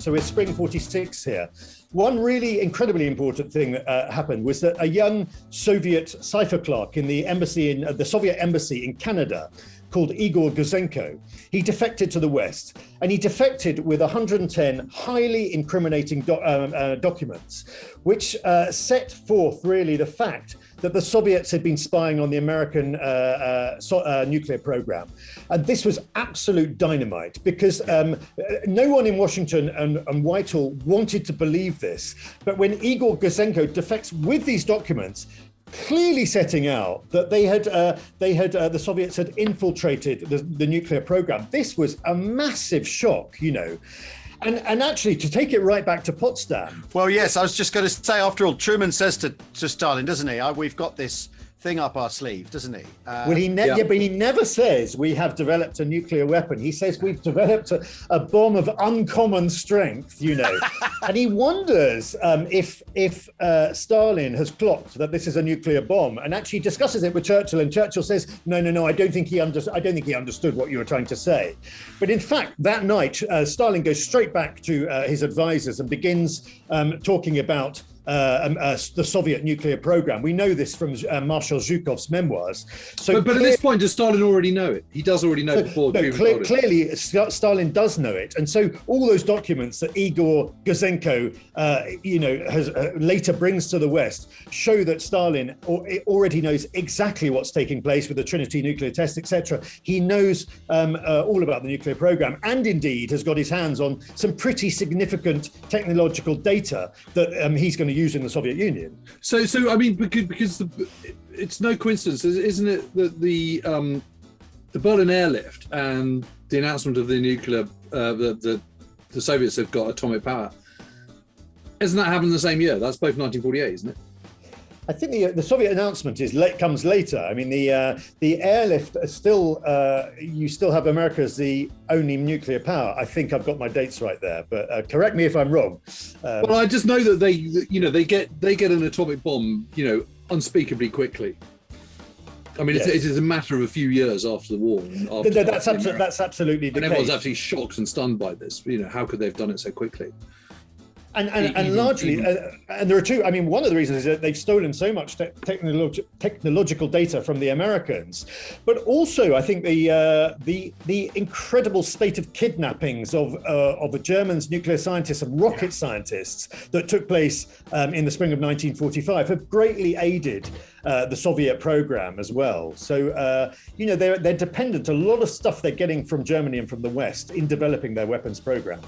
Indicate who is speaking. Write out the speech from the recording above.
Speaker 1: So we're spring 46 here. One really incredibly important thing that happened was that a young Soviet cipher clerk in the embassy the Soviet embassy in Canada, called Igor Guzenko, he defected to the West, and he defected with 110 highly incriminating documents, which set forth really the fact that the Soviets had been spying on the American nuclear program. And this was absolute dynamite, because no one in Washington and Whitehall wanted to believe this. But when Igor Guzenko defects with these documents, clearly setting out that the Soviets had infiltrated the nuclear program, this was a massive shock, you know. And actually, to take it right back to Potsdam.
Speaker 2: Well, yes, I was just going to say, after all, Truman says to Stalin, doesn't he, we've got this thing up our sleeve, doesn't he?
Speaker 1: Well, but he never says we have developed a nuclear weapon. He says we've developed a bomb of uncommon strength, you know. And he wonders if Stalin has clocked that this is a nuclear bomb, and actually discusses it with Churchill. And Churchill says, no, I don't think he understood what you were trying to say. But in fact, that night, Stalin goes straight back to his advisors and begins talking about the Soviet nuclear program. We know this from Marshal Zhukov's memoirs. So,
Speaker 3: but at this point, does Stalin already know it? He does already know before.
Speaker 1: No, clearly, Stalin does know it, and so all those documents that Igor Guzenko, has later brings to the West show that Stalin already knows exactly what's taking place with the Trinity nuclear test, etc. He knows all about the nuclear program, and indeed has got his hands on some pretty significant technological data that he's going to use in the Soviet Union.
Speaker 3: So I mean, because it's no coincidence, isn't it, that the Berlin airlift and the announcement of the nuclear, the Soviets have got atomic power, isn't that happened the same year? That's both 1948, isn't it?
Speaker 1: I think the Soviet announcement comes later. I mean, the airlift is still, you still have America as the only nuclear power. I think I've got my dates right there, but correct me if I'm wrong.
Speaker 3: Well, I just know that they get an atomic bomb, unspeakably quickly. I mean, yes. It is a matter of a few years after the war.
Speaker 1: That's absolutely the case.
Speaker 3: Everyone's absolutely shocked and stunned by this. How could they have done it so quickly?
Speaker 1: And largely, and there are two. I mean, one of the reasons is that they've stolen so much technological data from the Americans, but also I think the incredible spate of kidnappings of the Germans, nuclear scientists and rocket scientists that took place in the spring of 1945 have greatly aided the Soviet program as well. So they're dependent. A lot of stuff they're getting from Germany and from the West in developing their weapons program.